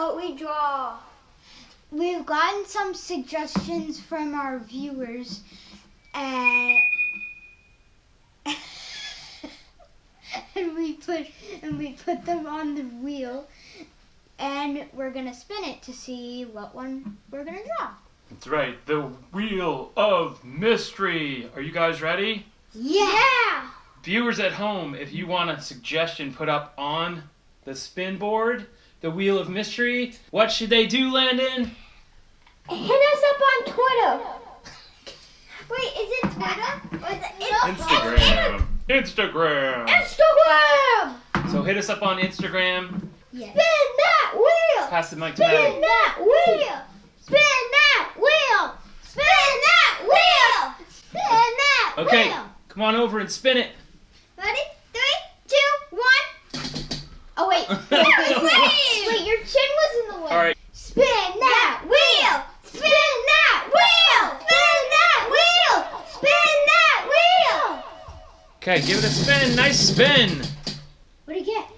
what we draw. We've gotten some suggestions from our viewers, and we put them on the wheel, and we're gonna spin it to see what one we're gonna draw. That's right, the Wheel of Mystery. Are you guys ready? Yeah! Viewers at home, if you want a suggestion put up on the spin board, the Wheel of Mystery, what should they do, Landon? Hit us up on Twitter. Wait, is it Twitter? Or is it Instagram. Instagram. Instagram! So hit us up on Instagram. Yes. Spin that wheel! Pass the mic to Maddie. Spin that wheel! Spin that wheel! Spin that wheel! Spin that wheel! Okay, come on over and spin it. Ready? 3, 2, 1. Oh wait. Wait, your chin was in the way. All right. Spin that wheel! Spin that wheel! Spin that wheel! Spin that wheel! Okay, give it a spin. Nice spin. What do you get?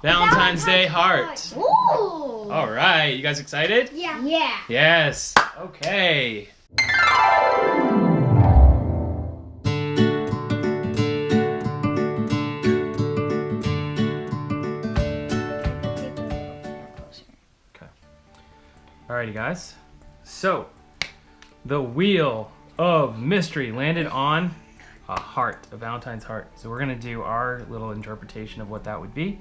Valentine's Day heart. Ooh! All right, you guys excited? Yeah. Yeah. Yes. Okay. Alrighty, guys. So, the Wheel of Mystery landed on a heart, a Valentine's heart. So we're gonna do our little interpretation of what that would be.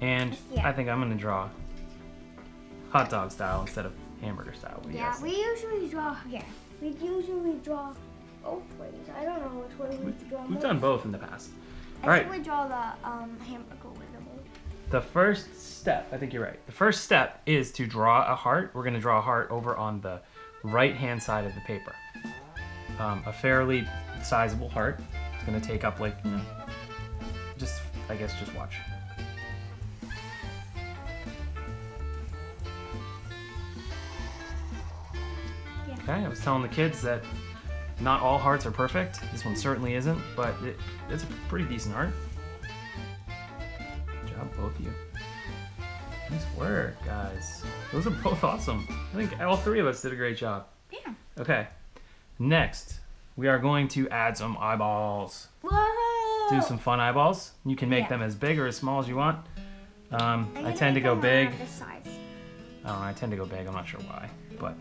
And I think I'm gonna draw hot dog style instead of hamburger style. What do you guys think? We usually draw both ways. I don't know which way we draw. We've done both in the past. I think we draw the hamburger with the mold. The first step, I think you're right. The first step is to draw a heart. We're gonna draw a heart over on the right-hand side of the paper. A fairly sizable heart. It's gonna take up like, just watch. Yeah. Okay, I was telling the kids that not all hearts are perfect. This one certainly isn't, but it's a pretty decent heart. Good job, both of you. Nice work, guys. Those are both awesome. I think all three of us did a great job. Yeah. Okay, next we are going to add some eyeballs. Whoa! Do some fun eyeballs. You can make them as big or as small as you want. I tend to go big. I don't know, I tend to go big. I'm not sure why, but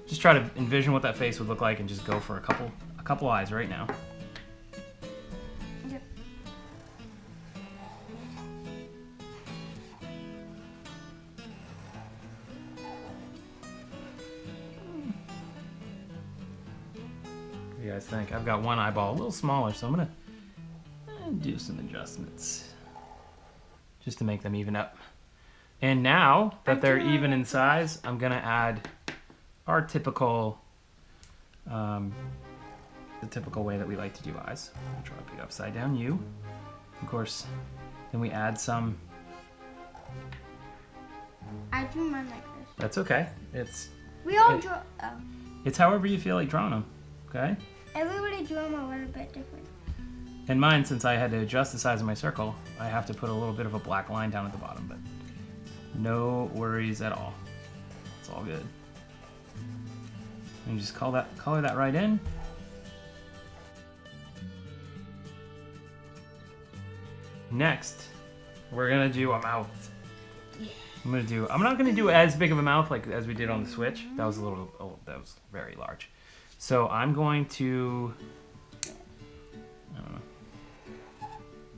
just try to envision what that face would look like and just go for a couple eyes right now. Yep. What do you guys think? I've got one eyeball a little smaller, so I'm gonna do some adjustments just to make them even up. And now that they're even in size, I'm gonna add our typical, the typical way that we like to do eyes. I'll draw a big upside down U. Of course, then we add some. I drew mine like this. That's okay. We all draw. It's however you feel like drawing them. Okay. Everybody drew them a little bit different. And mine, since I had to adjust the size of my circle, I have to put a little bit of a black line down at the bottom, but no worries at all. It's all good. And just color that right in. Next, we're gonna do a mouth. Yeah. I'm not gonna do as big of a mouth like as we did on the Switch. That was that was very large. So I'm going to, I don't know.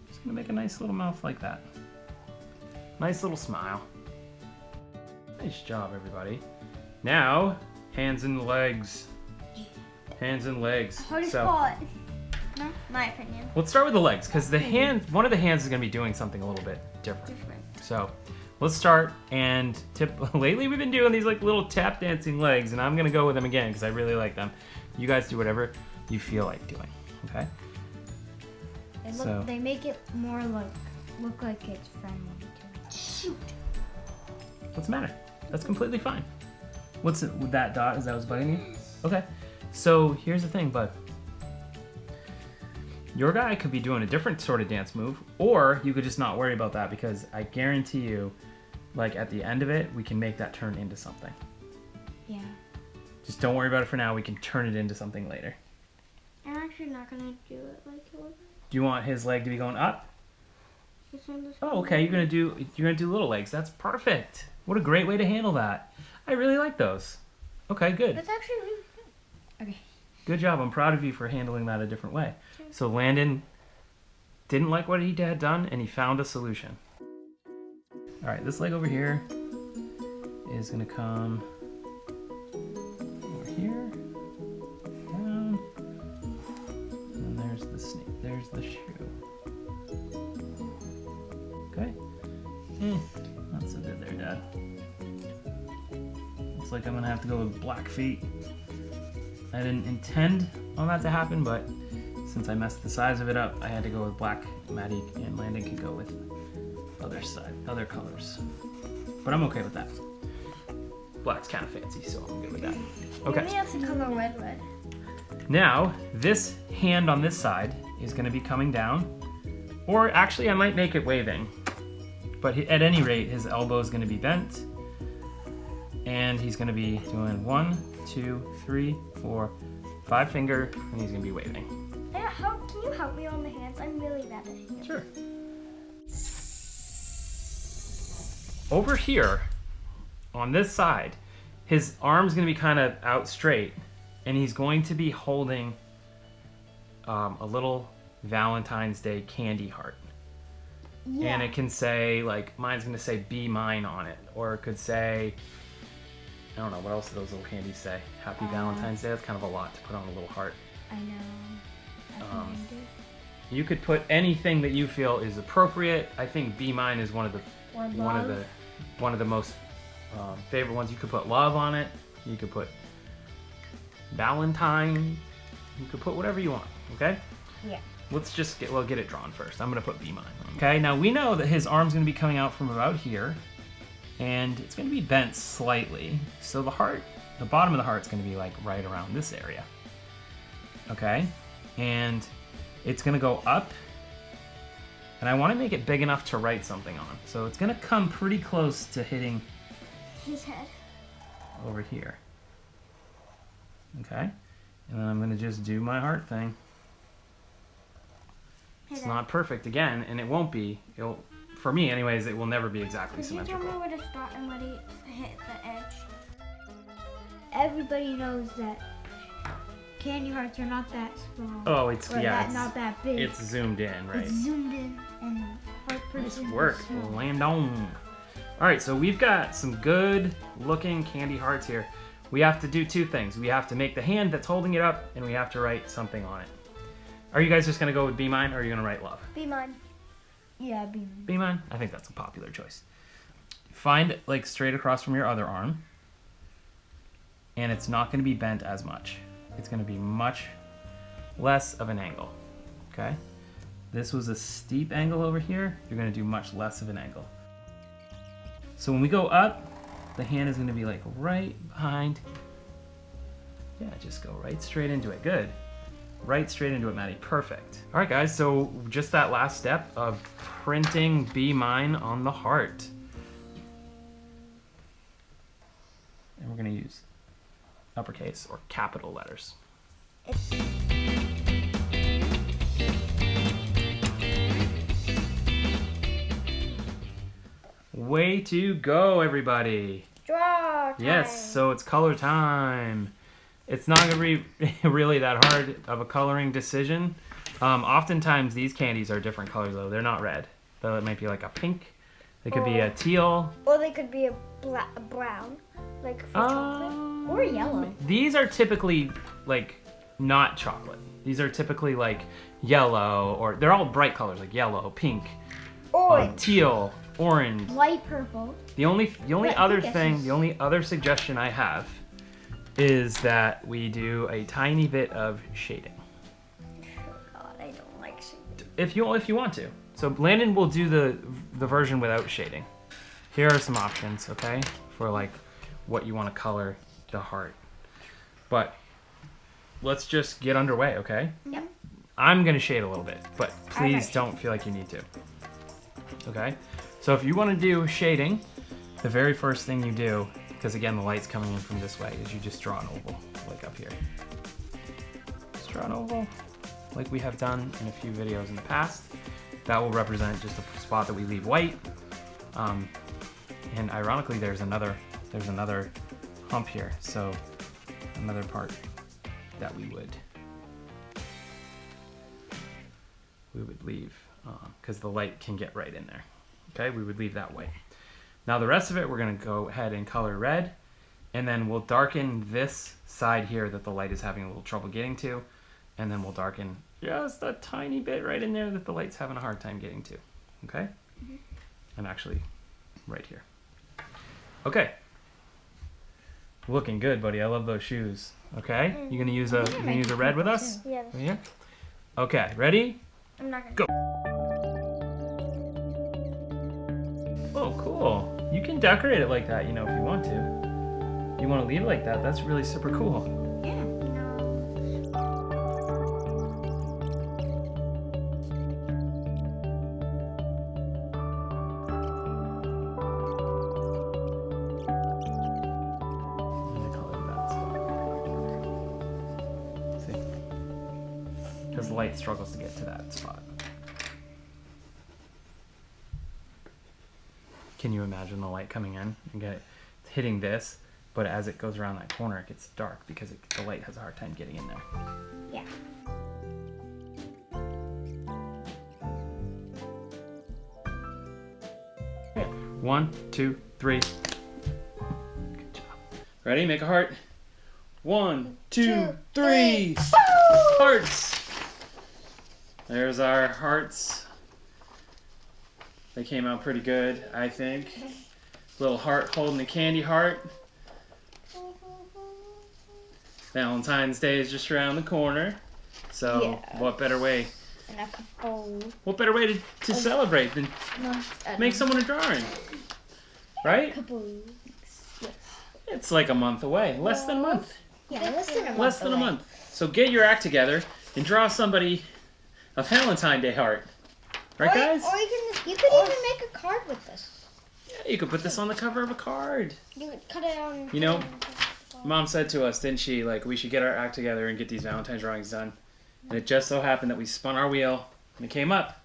Just gonna make a nice little mouth like that. Nice little smile. Nice job, everybody. Now, hands and legs. Hands and legs. How do you call it? No, my opinion. Let's start with the legs, because one of the hands is gonna be doing something a little bit different. So, let's start and lately we've been doing these like little tap dancing legs, and I'm gonna go with them again because I really like them. You guys do whatever you feel like doing, okay? They make it more look like it's friendly. Shoot. What's the matter? That's completely fine. What's it with that dot? Is that what's bugging you? Okay. So here's the thing, bud. Your guy could be doing a different sort of dance move, or you could just not worry about that because I guarantee you like at the end of it, we can make that turn into something. Yeah. Just don't worry about it for now. We can turn it into something later. I'm actually not gonna do it like it was. Do you want his leg to be going up? It's on this Oh, okay. You're gonna do little legs. That's perfect. What a great way to handle that. I really like those. Okay, good. That's actually really good. Okay. Good job. I'm proud of you for handling that a different way. So Landon didn't like what he had done, and he found a solution. All right, this leg over here is gonna come over here, down, and there's the snake. There's the shoe. Okay. Not so good there, Dad. Looks like I'm gonna have to go with black feet. I didn't intend on that to happen, but since I messed the size of it up, I had to go with black. Maddie and Landon could go with other colors. But I'm okay with that. Black's kind of fancy, so I'm good with that. Okay. Maybe have to color red. Now, this hand on this side is going to be coming down. Or actually, I might make it waving. But at any rate, his elbow is going to be bent. And he's going to be doing 1, 2, 3, 4, 5 finger, and he's going to be waving. Can you help me on the hands? I'm really bad at hands. Sure. Over here, on this side, his arm's going to be kind of out straight, and he's going to be holding a little Valentine's Day candy heart. Yeah. And it can say, like, mine's going to say "Be Mine" on it, or it could say, I don't know, what else do those little candies say? Happy Valentine's Day. That's kind of a lot to put on a little heart. I know. You could put anything that you feel is appropriate. I think "Be Mine" is one of the most favorite ones. You could put love on it. You could put Valentine. You could put whatever you want. Okay. Yeah. Let's just get it drawn first. I'm gonna put "Be Mine" on. Okay. Now we know that his arm's gonna be coming out from about here, and it's gonna be bent slightly. So the bottom of the heart's gonna be like right around this area. Okay. And it's gonna go up, and I want to make it big enough to write something on. So it's gonna come pretty close to hitting his head over here. Okay, and then I'm gonna just do my heart thing. It's not perfect again, and it won't be. For me, anyways, it will never be exactly symmetrical. Can you tell me where to start and let it hit the edge? Everybody knows that candy hearts are not that small. Oh, it's not that big. It's zoomed in, right? It's zoomed in, and heart Nice person. work, Landon. All right, so we've got some good-looking candy hearts here. We have to do two things. We have to make the hand that's holding it up, and we have to write something on it. Are you guys just gonna go with "Be Mine," or are you gonna write love? Be Mine. Yeah, Be Mine. Be Mine? I think that's a popular choice. Find like straight across from your other arm, and it's not gonna be bent as much. It's going to be much less of an angle, okay? This was a steep angle over here. You're going to do much less of an angle. So when we go up, the hand is going to be like right behind. Yeah, just go right straight into it. Good. Right straight into it, Maddie. Perfect. All right, guys, so just that last step of printing "Be Mine" on the heart. And we're going to use uppercase or capital letters. Way to go, everybody. Draw time. Yes, so it's color time. It's not going to be really that hard of a coloring decision. Oftentimes these candies are different colors though. They're not red. So it might be like a pink. They could be a teal. Or they could be a brown, like for chocolate. Or yellow. These are typically like not chocolate. These are typically like yellow, or they're all bright colors like yellow, pink, orange, teal, orange, light purple. The only other suggestion I have is that we do a tiny bit of shading. Oh God, I don't like shading. If you want to. So Landon will do the version without shading. Here are some options, okay, for like what you want to color the heart. But let's just get underway, okay? Yep. I'm gonna shade a little bit, but please don't feel like you need to. Okay? So if you want to do shading, the very first thing you do, because again the light's coming in from this way, is you just draw an oval, like up here. Just draw an oval, like we have done in a few videos in the past. That will represent just a spot that we leave white. And ironically, there's another hump here, so another part that we would leave, because the light can get right in there. Okay, we would leave that white. Now the rest of it, we're gonna go ahead and color red, and then we'll darken this side here that the light is having a little trouble getting to, and then we'll darken just a tiny bit right in there that the light's having a hard time getting to. Okay? Mm-hmm. And actually, right here. Okay. Looking good, buddy. I love those shoes. Okay? You gonna use a red with us? Yeah. Right here? Okay, ready? I'm not gonna go. Oh, cool. You can decorate it like that, you know, if you want to. You want to leave it like that? That's really super cool. Yeah. Because the light struggles to get to that spot. Can you imagine the light coming in and hitting this, but as it goes around that corner it gets dark because the light has a hard time getting in there. Yeah. Okay. 1, 2, 3. Good job. Ready? Make a heart. 1, 2, 3. Hearts. There's our hearts. They came out pretty good, I think. Little heart holding a candy heart. Valentine's Day is just around the corner. So what better way? What better way to celebrate than make someone a drawing? Right? It's like a month away. Less than a month. Yeah, less than a month. Less than a month. So get your act together and draw somebody a Valentine Day heart. Right, guys? Or you could even make a card with this. Yeah, you could put this on the cover of a card. You could cut it on. You know, Mom said to us, didn't she, like, we should get our act together and get these Valentine drawings done. And it just so happened that we spun our wheel and it came up.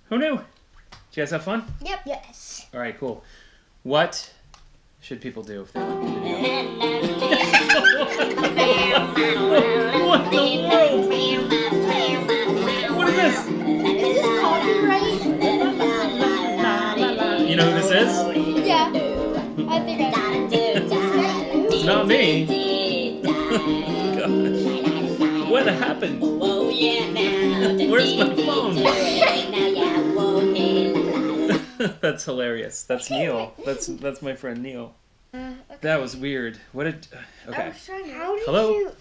Who knew? Did you guys have fun? Yep. Yes. All right, cool. What should people do if they like the video? What in the world? What is this? Is this copyright? You know who this is? Yeah. I think I do. It's not me. Gosh. What happened? Where's my phone? That's hilarious. That's Neil. That's my friend Neil. Okay. That was weird. What did? Okay. How did Hello? you?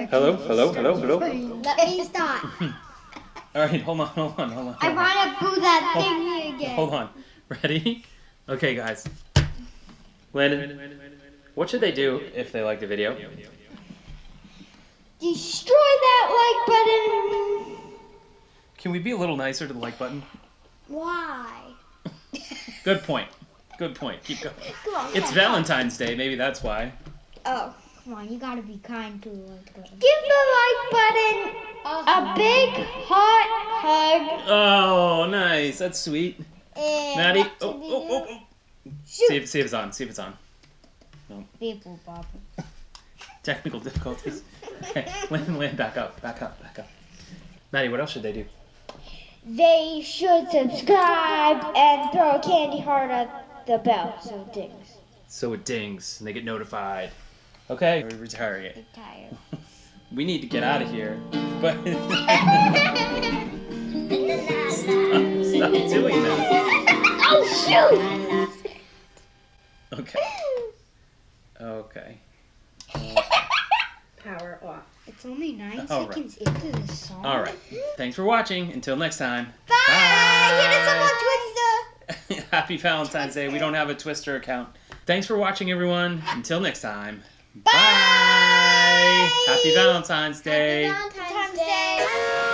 Hello. Let me stop. All right, hold on. I want to do that thing again. Hold on. Ready? Okay, guys. Landon, what should they do if they like the video? Destroy that like button. Can we be a little nicer to the like button? Why? Good point. Keep going. Come on. It's Valentine's Day. Maybe that's why. Oh, come on. You gotta be kind to the like button. Give the like button a big hot hug. Oh, nice. That's sweet. And Maddie. what should we do? Oh. Shoot. See if it's on. No. People, Bob. Technical difficulties. Okay, land back up. Maddie, what else should they do? They should subscribe and throw a candy heart at the bell so it dings. So it dings and they get notified. Okay, we're retiring it. Tired. We need to get out of here. But stop doing that. Oh shoot! Okay. Power off. It's only 9 All seconds into the song. All right. Thanks for watching. Until next time. Bye! Hit us up on Twitter! Happy Valentine's Day. We don't have a Twister account. Thanks for watching, everyone. Until next time. Bye! Happy Valentine's Day. Happy Valentine's Day!